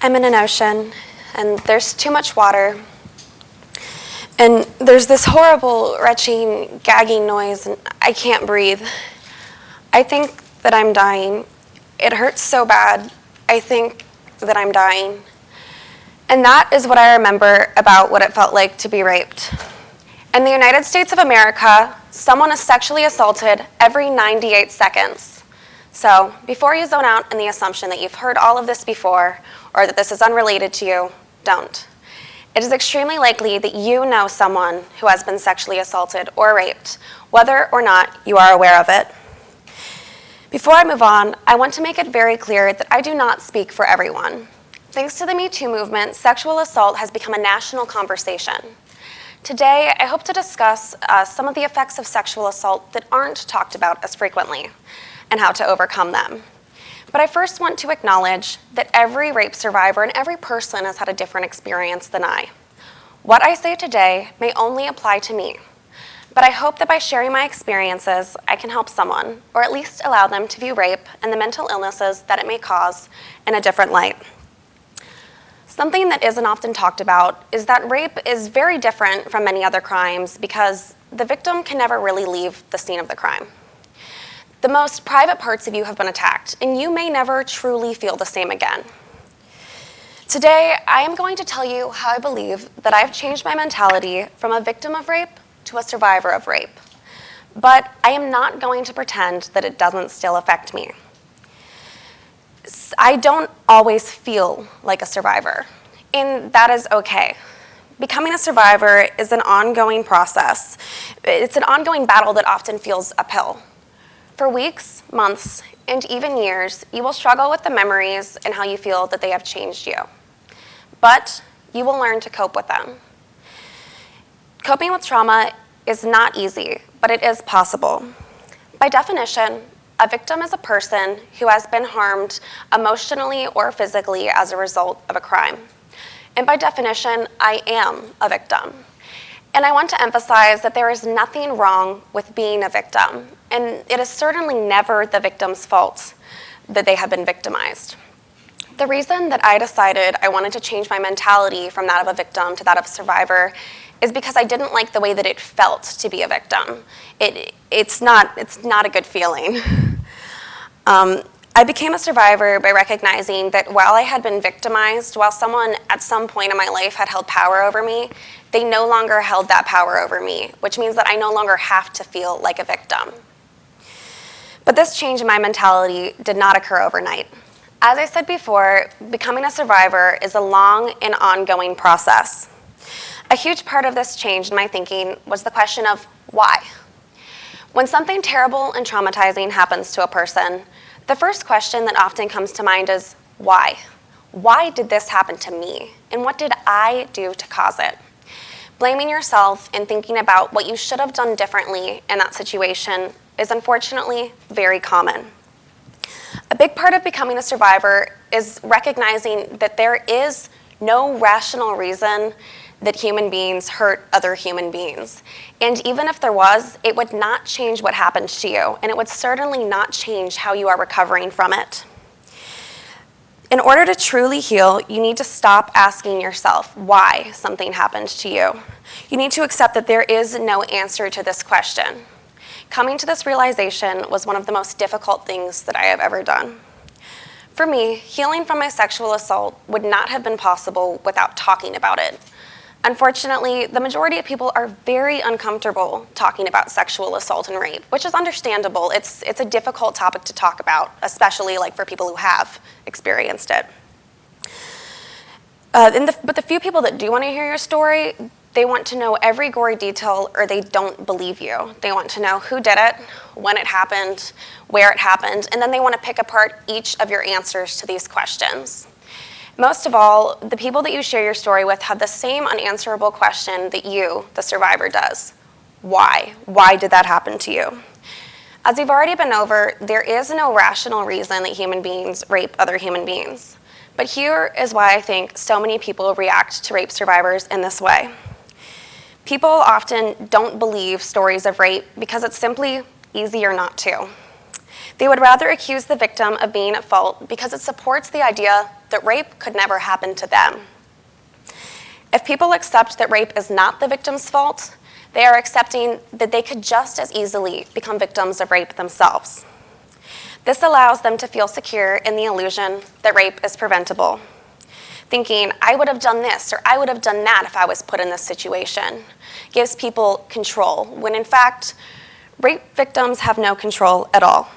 I'm in an ocean, and there's too much water, and there's this horrible, retching, gagging noise, and I can't breathe. I think that I'm dying. It hurts so bad. I think that I'm dying. And that is what I remember about what it felt like to be raped. In the United States of America, someone is sexually assaulted every 98 seconds. So before you zone out in the assumption that you've heard all of this before or that this is unrelated to you, don't. It is extremely likely that you know someone who has been sexually assaulted or raped, whether or not you are aware of it. Before I move on, I want to make it very clear that I do not speak for everyone. Thanks to the Me Too movement, sexual assault has become a national conversation. Today, I hope to discuss some of the effects of sexual assault that aren't talked about as frequently and how to overcome them. But I first want to acknowledge that every rape survivor and every person has had a different experience than I. What I say today may only apply to me, but I hope that by sharing my experiences, I can help someone, or at least allow them to view rape and the mental illnesses that it may cause in a different light. Something that isn't often talked about is that rape is very different from many other crimes because the victim can never really leave the scene of the crime. The most private parts of you have been attacked, and you may never truly feel the same again. Today, I am going to tell you how I believe that I've changed my mentality from a victim of rape to a survivor of rape. But I am not going to pretend that it doesn't still affect me. I don't always feel like a survivor, and that is okay. Becoming a survivor is an ongoing process. It's an ongoing battle that often feels uphill. For weeks, months, and even years, you will struggle with the memories and how you feel that they have changed you. But you will learn to cope with them. Coping with trauma is not easy, but it is possible. By definition, a victim is a person who has been harmed emotionally or physically as a result of a crime. And by definition, I am a victim. And I want to emphasize that there is nothing wrong with being a victim, and it is certainly never the victim's fault that they have been victimized. The reason that I decided I wanted to change my mentality from that of a victim to that of a survivor is because I didn't like the way that it felt to be a victim. It's not a good feeling. I became a survivor by recognizing that while I had been victimized, while someone at some point in my life had held power over me, they no longer held that power over me, which means that I no longer have to feel like a victim. But this change in my mentality did not occur overnight. As I said before, becoming a survivor is a long and ongoing process. A huge part of this change in my thinking was the question of why. When something terrible and traumatizing happens to a person, the first question that often comes to mind is why? Why did this happen to me? And what did I do to cause it? Blaming yourself and thinking about what you should have done differently in that situation is unfortunately very common. A big part of becoming a survivor is recognizing that there is no rational reason that human beings hurt other human beings. And even if there was, it would not change what happened to you, and it would certainly not change how you are recovering from it. In order to truly heal, you need to stop asking yourself why something happened to you. You need to accept that there is no answer to this question. Coming to this realization was one of the most difficult things that I have ever done. For me, healing from my sexual assault would not have been possible without talking about it. Unfortunately, the majority of people are very uncomfortable talking about sexual assault and rape, which is understandable. It's a difficult topic to talk about, especially for people who have experienced it. But the few people that do want to hear your story, they want to know every gory detail or they don't believe you. They want to know who did it, when it happened, where it happened, and then they want to pick apart each of your answers to these questions. Most of all, the people that you share your story with have the same unanswerable question that you, the survivor, does. Why? Why did that happen to you? As we've already been over, there is no rational reason that human beings rape other human beings. But here is why I think so many people react to rape survivors in this way. People often don't believe stories of rape because it's simply easier not to. They would rather accuse the victim of being at fault because it supports the idea that rape could never happen to them. If people accept that rape is not the victim's fault, they are accepting that they could just as easily become victims of rape themselves. This allows them to feel secure in the illusion that rape is preventable. Thinking, I would have done this or I would have done that if I was put in this situation, gives people control, when in fact, rape victims have no control at all.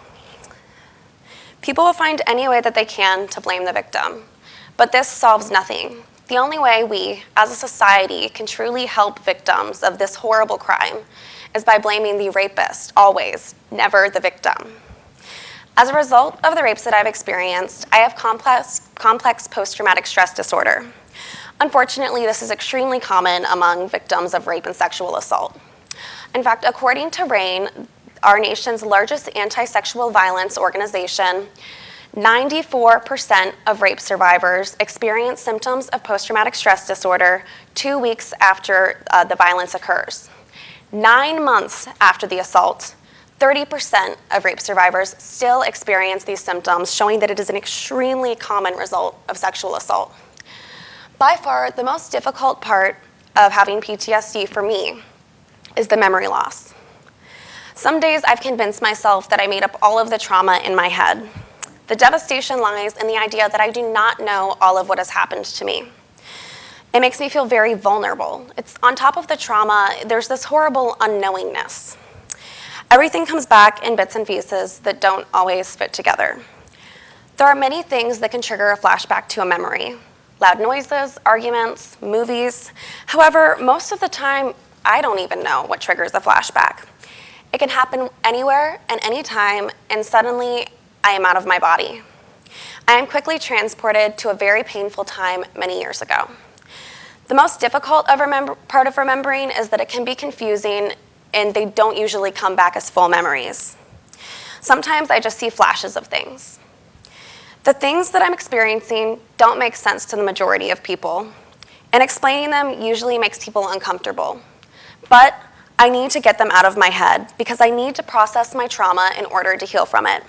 People will find any way that they can to blame the victim, but this solves nothing. The only way we, as a society, can truly help victims of this horrible crime is by blaming the rapist, always, never the victim. As a result of the rapes that I've experienced, I have complex post-traumatic stress disorder. Unfortunately, this is extremely common among victims of rape and sexual assault. In fact, according to RAINN, our nation's largest anti-sexual violence organization, 94% of rape survivors experience symptoms of post-traumatic stress disorder 2 weeks after the violence occurs. 9 months after the assault, 30% of rape survivors still experience these symptoms, showing that it is an extremely common result of sexual assault. By far, the most difficult part of having PTSD for me is the memory loss. Some days I've convinced myself that I made up all of the trauma in my head. The devastation lies in the idea that I do not know all of what has happened to me. It makes me feel very vulnerable. It's on top of the trauma, there's this horrible unknowingness. Everything comes back in bits and pieces that don't always fit together. There are many things that can trigger a flashback to a memory. Loud noises, arguments, movies. However, most of the time, I don't even know what triggers a flashback. It can happen anywhere and anytime, and suddenly I am out of my body. I am quickly transported to a very painful time many years ago. The most difficult part of remembering is that it can be confusing and they don't usually come back as full memories. Sometimes I just see flashes of things. The things that I'm experiencing don't make sense to the majority of people, and explaining them usually makes people uncomfortable. But I need to get them out of my head because I need to process my trauma in order to heal from it.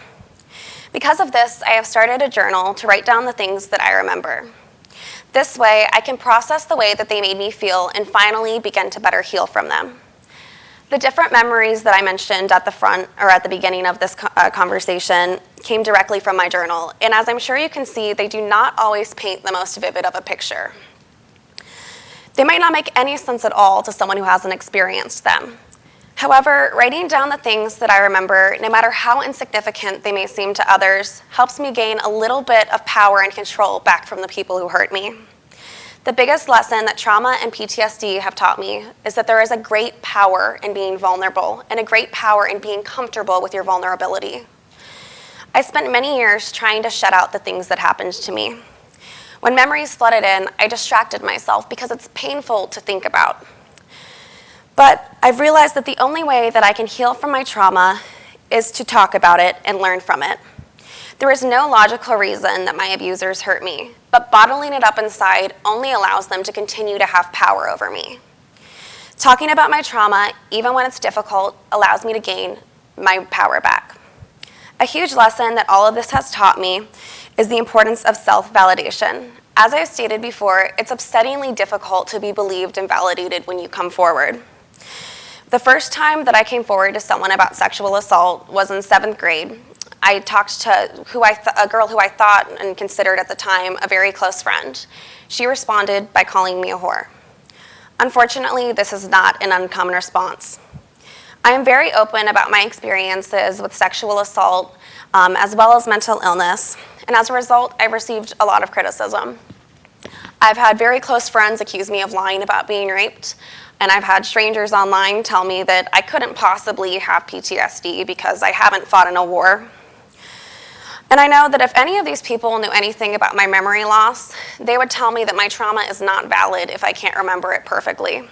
Because of this, I have started a journal to write down the things that I remember. This way, I can process the way that they made me feel and finally begin to better heal from them. The different memories that I mentioned at the front or at the beginning of this conversation came directly from my journal, and as I'm sure you can see, they do not always paint the most vivid of a picture. They might not make any sense at all to someone who hasn't experienced them. However, writing down the things that I remember, no matter how insignificant they may seem to others, helps me gain a little bit of power and control back from the people who hurt me. The biggest lesson that trauma and PTSD have taught me is that there is a great power in being vulnerable and a great power in being comfortable with your vulnerability. I spent many years trying to shut out the things that happened to me. When memories flooded in, I distracted myself because it's painful to think about. But I've realized that the only way that I can heal from my trauma is to talk about it and learn from it. There is no logical reason that my abusers hurt me, but bottling it up inside only allows them to continue to have power over me. Talking about my trauma, even when it's difficult, allows me to gain my power back. A huge lesson that all of this has taught me is the importance of self-validation. As I stated before, it's upsettingly difficult to be believed and validated when you come forward. The first time that I came forward to someone about sexual assault was in 7th grade. I talked to a girl who I thought and considered at the time a very close friend. She responded by calling me a whore. Unfortunately, this is not an uncommon response. I am very open about my experiences with sexual assault as well as mental illness, and as a result, I've received a lot of criticism. I've had very close friends accuse me of lying about being raped, and I've had strangers online tell me that I couldn't possibly have PTSD because I haven't fought in a war. And I know that if any of these people knew anything about my memory loss, they would tell me that my trauma is not valid if I can't remember it perfectly.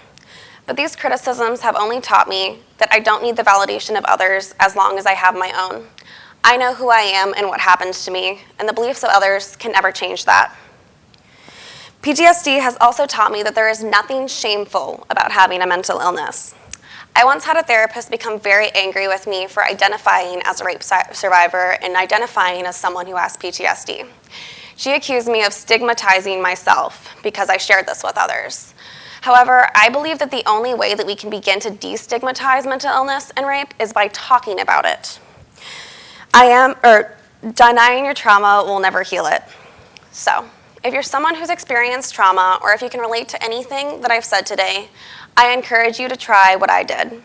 But these criticisms have only taught me that I don't need the validation of others as long as I have my own. I know who I am and what happened to me, and the beliefs of others can never change that. PTSD has also taught me that there is nothing shameful about having a mental illness. I once had a therapist become very angry with me for identifying as a rape survivor and identifying as someone who has PTSD. She accused me of stigmatizing myself because I shared this with others. However, I believe that the only way that we can begin to destigmatize mental illness and rape is by talking about it. Denying your trauma will never heal it. So, if you're someone who's experienced trauma, or if you can relate to anything that I've said today, I encourage you to try what I did.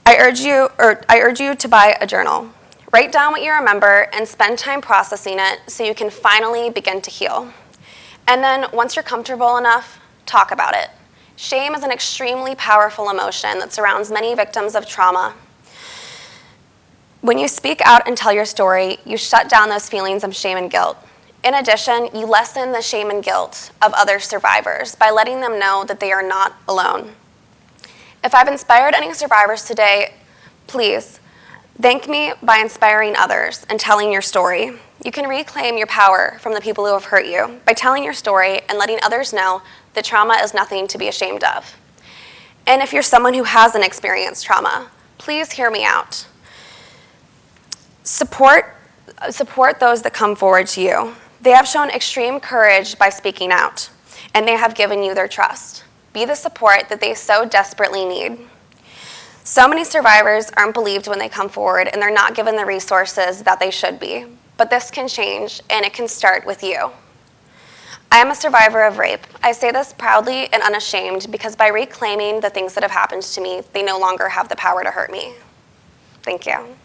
I urge you to buy a journal. Write down what you remember and spend time processing it so you can finally begin to heal. And then, once you're comfortable enough, talk about it. Shame is an extremely powerful emotion that surrounds many victims of trauma. When you speak out and tell your story, you shut down those feelings of shame and guilt. In addition, you lessen the shame and guilt of other survivors by letting them know that they are not alone. If I've inspired any survivors today, please thank me by inspiring others and telling your story. You can reclaim your power from the people who have hurt you by telling your story and letting others know that trauma is nothing to be ashamed of. And if you're someone who hasn't experienced trauma, please hear me out. Support those that come forward to you. They have shown extreme courage by speaking out, and they have given you their trust. Be the support that they so desperately need. So many survivors aren't believed when they come forward, and they're not given the resources that they should be. But this can change, and it can start with you. I am a survivor of rape. I say this proudly and unashamed because by reclaiming the things that have happened to me, they no longer have the power to hurt me. Thank you.